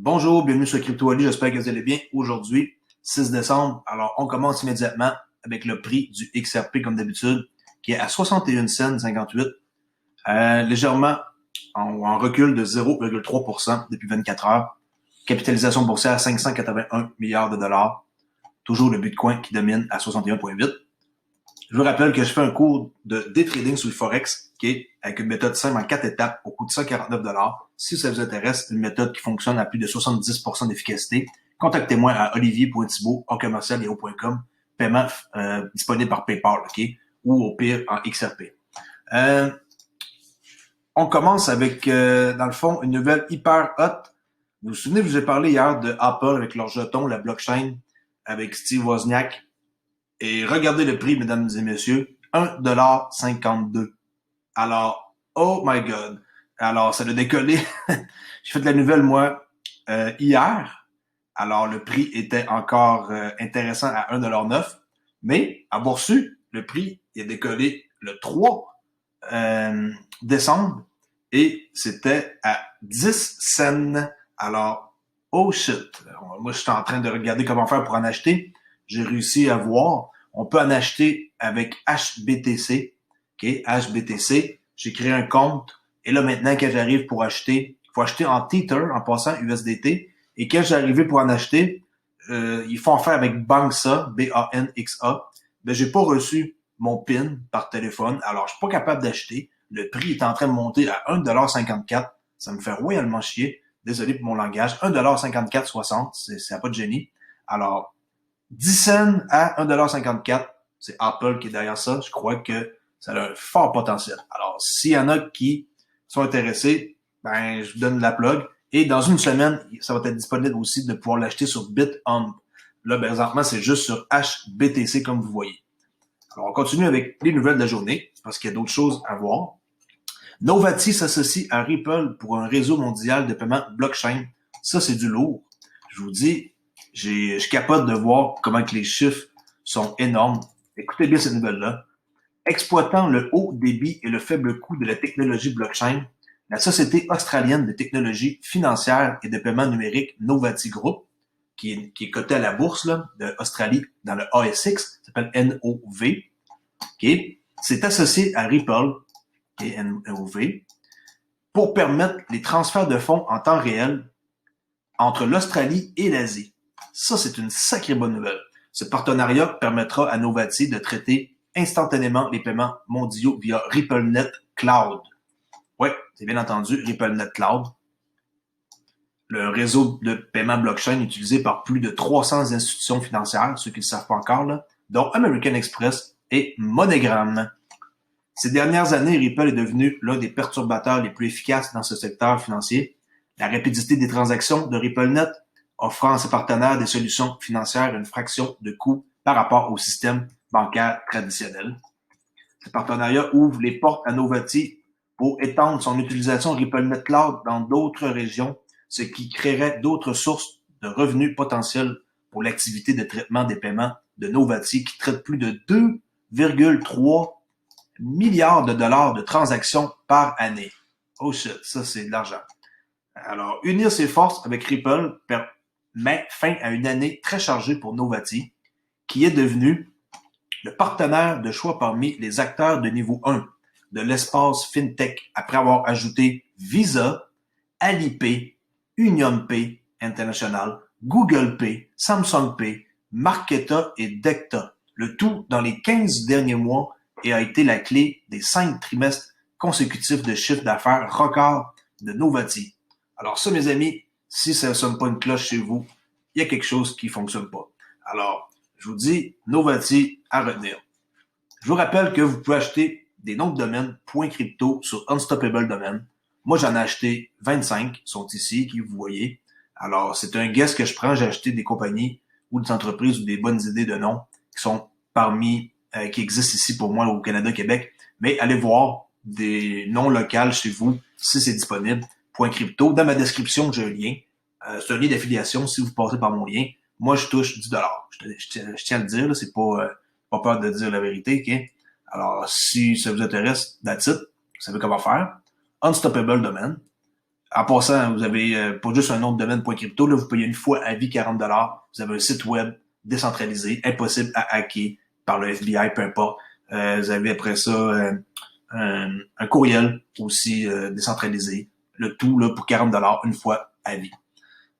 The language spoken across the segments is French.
Bonjour, bienvenue sur Crypto Ali, j'espère que vous allez bien. Aujourd'hui, 6 décembre, alors on commence immédiatement avec le prix du XRP comme d'habitude, qui est à 61 cents 58, légèrement en recul de 0,3% depuis 24 heures. Capitalisation boursière à 581 milliards de dollars. Toujours le Bitcoin qui domine à 61,8. Je vous rappelle que je fais un cours de day trading sur le Forex, qui est avec une méthode simple en 4 étapes au coût de 149 dollars. Si ça vous intéresse, une méthode qui fonctionne à plus de 70% d'efficacité, contactez-moi à olivier.thibault@yahoo.com, paiement disponible par PayPal, ok, ou au pire en XRP. On commence avec, dans le fond, une nouvelle hyper hot. Vous vous souvenez, je vous ai parlé hier de Apple avec leur jeton, la blockchain, avec Steve Wozniak. Et regardez le prix, mesdames et messieurs, 1,52 $. Alors, oh my God. Alors, ça a décollé. J'ai fait de la nouvelle, moi, hier. Alors, le prix était encore intéressant à 1,9 $. Mais, avoir su, le prix il a décollé le 3 décembre et c'était à 10 cents. Alors, oh shit. Moi, je suis en train de regarder comment faire pour en acheter. J'ai réussi à voir. On peut en acheter avec HBTC. OK, HBTC. J'ai créé un compte. Et là, maintenant, quand j'arrive pour acheter, il faut acheter en Tether, en passant USDT. Et quand j'arrive pour en acheter, il faut en faire avec Banxa, B-A-N-X-A. Ben, j'ai pas reçu mon PIN par téléphone. Alors, je suis pas capable d'acheter. Le prix est en train de monter à 1,54 $. Ça me fait royalement chier. Désolé pour mon langage. 1,54 $, ça n'a pas de génie. Alors, 10 cents à 1,54 $, c'est Apple qui est derrière ça. Je crois que ça a un fort potentiel. Alors, s'il y en a qui sont intéressés, ben, je vous donne la plug. Et dans une semaine, ça va être disponible aussi de pouvoir l'acheter sur BitHump. Là, ben, présentement, c'est juste sur HBTC, comme vous voyez. Alors, on continue avec les nouvelles de la journée, parce qu'il y a d'autres choses à voir. Novati s'associe à Ripple pour un réseau mondial de paiement blockchain. Ça, c'est du lourd. Je vous dis, je capote de voir comment que les chiffres sont énormes. Écoutez bien cette nouvelle-là. Exploitant le haut débit et le faible coût de la technologie blockchain, la société australienne de technologie financière et de paiement numérique Novati Group, qui est cotée à la bourse là, d'Australie dans le ASX, s'appelle NOV, okay, s'est associé à Ripple, et NOV, pour permettre les transferts de fonds en temps réel entre l'Australie et l'Asie. Ça, c'est une sacrée bonne nouvelle. Ce partenariat permettra à Novati de traiter instantanément les paiements mondiaux via RippleNet Cloud. Oui, c'est bien entendu, RippleNet Cloud. Le réseau de paiement blockchain utilisé par plus de 300 institutions financières, ceux qui ne le savent pas encore, là, dont American Express et MoneyGram. Ces dernières années, Ripple est devenu l'un des perturbateurs les plus efficaces dans ce secteur financier. La rapidité des transactions de RippleNet offrant à ses partenaires des solutions financières une fraction de coût par rapport au système bancaire traditionnel. Ce partenariat ouvre les portes à Novati pour étendre son utilisation de RippleNet Cloud dans d'autres régions, ce qui créerait d'autres sources de revenus potentiels pour l'activité de traitement des paiements de Novati qui traite plus de 2,3 milliards de dollars de transactions par année. Oh shit, ça c'est de l'argent. Alors, unir ses forces avec Ripple met fin à une année très chargée pour Novati, qui est devenu le partenaire de choix parmi les acteurs de niveau 1 de l'espace FinTech, après avoir ajouté Visa, Alipay, UnionPay International, Google Pay, Samsung Pay, Marqeta et Decta, le tout dans les 15 derniers mois et a été la clé des 5 trimestres consécutifs de chiffre d'affaires record de Novati. Alors ça, mes amis, si ça ne sonne pas une cloche chez vous, il y a quelque chose qui ne fonctionne pas. Alors, je vous dis, Novati à retenir. Je vous rappelle que vous pouvez acheter des noms de domaine .crypto sur Unstoppable Domain. Moi, j'en ai acheté 25, sont ici, qui vous voyez. Alors, c'est un guess que je prends. J'ai acheté des compagnies ou des entreprises ou des bonnes idées de noms qui sont parmi, qui existent ici pour moi au Canada, Québec. Mais allez voir des noms locaux chez vous, si c'est disponible. .crypto. Dans ma description, j'ai un lien. C'est un lien d'affiliation si vous passez par mon lien. Moi, je touche 10 dollars. Je tiens à le dire, là, c'est pas peur de dire la vérité, ok? Alors, si ça vous intéresse, that's it. Vous savez comment faire. Unstoppable Domain. En passant, vous avez pas juste un nom de domaine.crypto, là, vous payez une fois à vie 40$. Vous avez un site web décentralisé, impossible à hacker par le FBI, peu importe. Vous avez après ça un courriel aussi décentralisé. Le tout là, pour 40$ une fois à vie.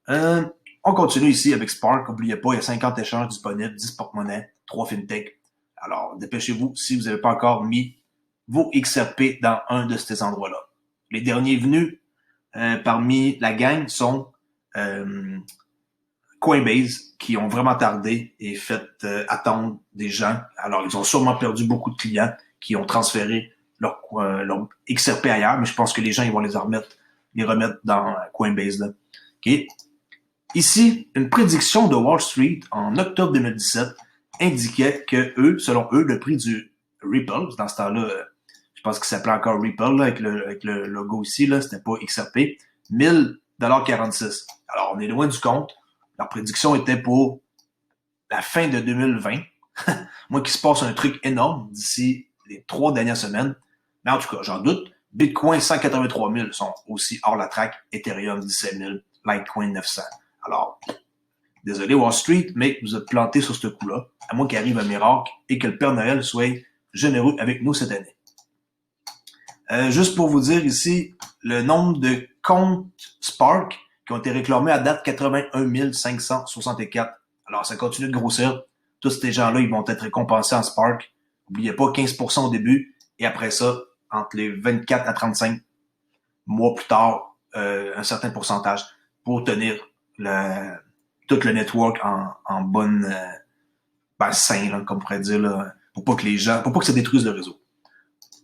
On continue ici avec Spark. N'oubliez pas, il y a 50 échanges disponibles, 10 porte-monnaies, 3 fintechs. Alors, dépêchez-vous si vous n'avez pas encore mis vos XRP dans un de ces endroits-là. Les derniers venus parmi la gang sont Coinbase, qui ont vraiment tardé et fait attendre des gens. Alors, ils ont sûrement perdu beaucoup de clients qui ont transféré leur XRP ailleurs, mais je pense que les gens ils vont les remettre dans Coinbase. Là. Okay. Ici, une prédiction de Wall Street en octobre 2017 indiquait que selon eux, le prix du Ripple, dans ce temps-là, je pense qu'il s'appelait encore Ripple là, avec le logo ici, là, c'était pas XRP, 1000,46$. Alors, on est loin du compte. Leur prédiction était pour la fin de 2020. Moi, qu'il se passe un truc énorme d'ici les 3 dernières semaines. Mais en tout cas, j'en doute. Bitcoin, 183 000 sont aussi hors la traque. Ethereum, 17 000. Litecoin, 900. Alors, désolé Wall Street, mais vous êtes planté sur ce coup-là. À moins qu'il arrive un miracle et que le Père Noël soit généreux avec nous cette année. Juste pour vous dire ici, le nombre de comptes Spark qui ont été réclamés à date 81 564. Alors, ça continue de grossir. Tous ces gens-là, ils vont être récompensés en Spark. N'oubliez pas, 15% au début. Et après ça, entre les 24 à 35 mois plus tard, un certain pourcentage pour tenir tout le network en bonne sain, là, comme on pourrait dire, là, pour pas que ça détruise le réseau.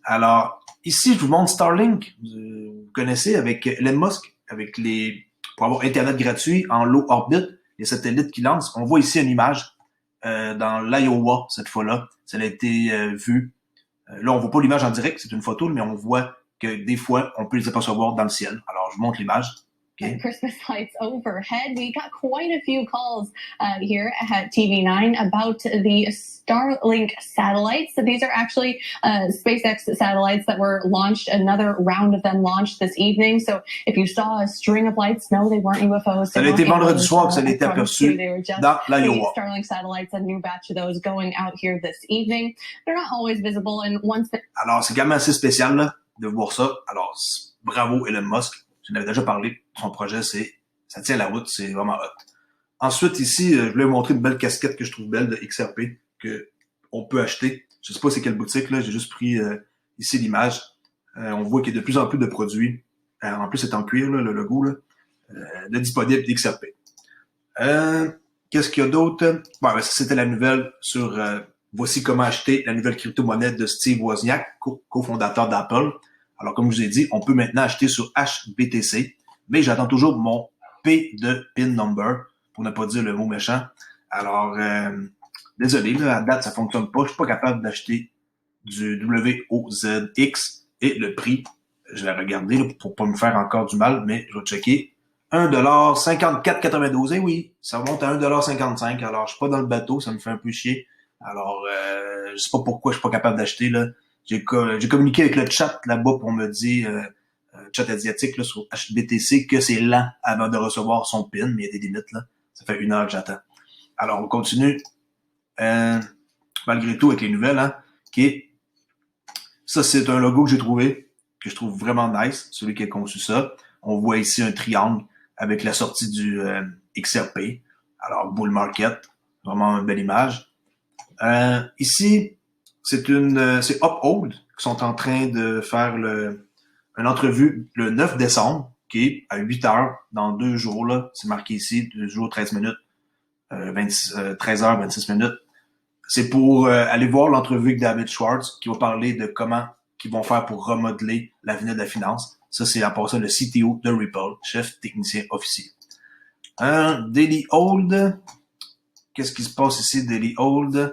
Alors, ici, je vous montre Starlink. Vous connaissez avec Elon Musk, pour avoir Internet gratuit en low orbit, les satellites qui lancent. On voit ici une image dans l'Iowa, cette fois-là. Ça a été vu. Là, on voit pas l'image en direct, c'est une photo, mais on voit que des fois, on peut les apercevoir dans le ciel. Alors, je vous montre l'image. Okay. Christmas lights overhead. We got quite a few calls here at TV9 about the Starlink satellites. So these are actually SpaceX satellites that were launched. Another round of them launched this evening. So if you saw a string of lights, no, they weren't UFOs. Ça a été vendredi soir que ça a été aperçu dans l'Iowa. Starlink satellites, a new batch of those going out here this evening. They're not always visible. And once Alors, c'est quand même assez spécial là, de voir ça. Alors, bravo Elon Musk. J'en avais déjà parlé. Son projet, ça tient la route, c'est vraiment hot. Ensuite, ici, je voulais vous montrer une belle casquette que je trouve belle de XRP, que on peut acheter. Je sais pas c'est quelle boutique, là. J'ai juste pris ici l'image. On voit qu'il y a de plus en plus de produits. En plus, c'est en cuir, là, le logo, là, de disponible d'XRP. Qu'est-ce qu'il y a d'autre? Bon, ça, c'était la nouvelle sur voici comment acheter la nouvelle crypto-monnaie de Steve Wozniak, cofondateur d'Apple. Alors, comme je vous ai dit, on peut maintenant acheter sur HBTC, mais j'attends toujours mon P de PIN number, pour ne pas dire le mot méchant. Alors, désolé, là, à date, ça fonctionne pas. Je suis pas capable d'acheter du WOZX et le prix, je vais regarder là, pour pas me faire encore du mal, mais je vais checker. 1,54,92. Eh oui, ça monte à 1,55 $. Alors, je suis pas dans le bateau, ça me fait un peu chier. Alors, je sais pas pourquoi je suis pas capable d'acheter, là. J'ai communiqué avec le chat là-bas pour me dire, chat asiatique là, sur HBTC, que c'est lent avant de recevoir son PIN, mais il y a des limites là. Ça fait 1 heure que j'attends. Alors, on continue. Malgré tout, avec les nouvelles, hein. Okay. Ça, c'est un logo que j'ai trouvé, que je trouve vraiment nice, celui qui a conçu ça. On voit ici un triangle avec la sortie du XRP. Alors, bull market. Vraiment une belle image. Ici, c'est Uphold qui sont en train de faire une entrevue le 9 décembre, qui est à 8 heures, dans 2 jours, là. C'est marqué ici, 2 jours, 13 minutes, 13 heures, 26 minutes. C'est pour aller voir l'entrevue avec David Schwartz, qui va parler de comment qu'ils vont faire pour remodeler l'avenir de la finance. Ça, c'est en passant le CTO de Ripple, chef technicien officier. Daily Hold. Qu'est-ce qui se passe ici, Daily Hold?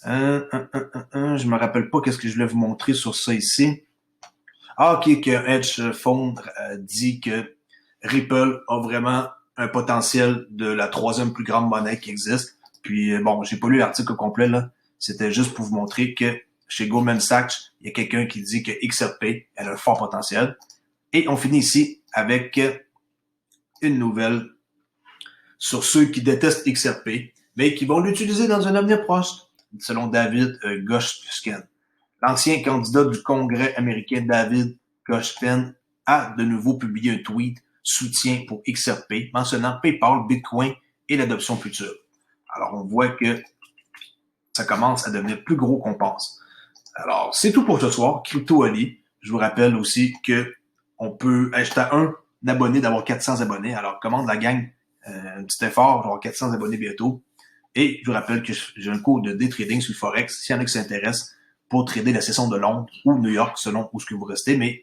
Je me rappelle pas qu'est-ce que je voulais vous montrer sur ça ici. Ah, ok, que Hedge Fund dit que Ripple a vraiment un potentiel de la 3e plus grande monnaie qui existe. Puis bon, j'ai pas lu l'article au complet là. C'était juste pour vous montrer que chez Goldman Sachs, il y a quelqu'un qui dit que XRP a un fort potentiel. Et on finit ici avec une nouvelle sur ceux qui détestent XRP, mais qui vont l'utiliser dans un avenir proche, selon David Goshkin. L'ancien candidat du Congrès américain David Goshkin a de nouveau publié un tweet soutien pour XRP, mentionnant PayPal, Bitcoin et l'adoption future. Alors, on voit que ça commence à devenir plus gros qu'on pense. Alors, c'est tout pour ce soir. Crypto Ali. Je vous rappelle aussi que on peut acheter un abonné d'avoir 400 abonnés. Alors, commande la gang un petit effort, genre 400 abonnés bientôt. Et je vous rappelle que j'ai un cours de day trading sur le Forex, s'il y en a qui s'intéressent, pour trader la session de Londres ou New York, selon où ce que vous restez. Mais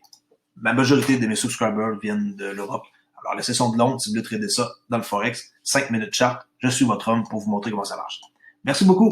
la majorité de mes subscribers viennent de l'Europe. Alors, la session de Londres, si vous voulez trader ça dans le Forex, 5 minutes chart, je suis votre homme pour vous montrer comment ça marche. Merci beaucoup.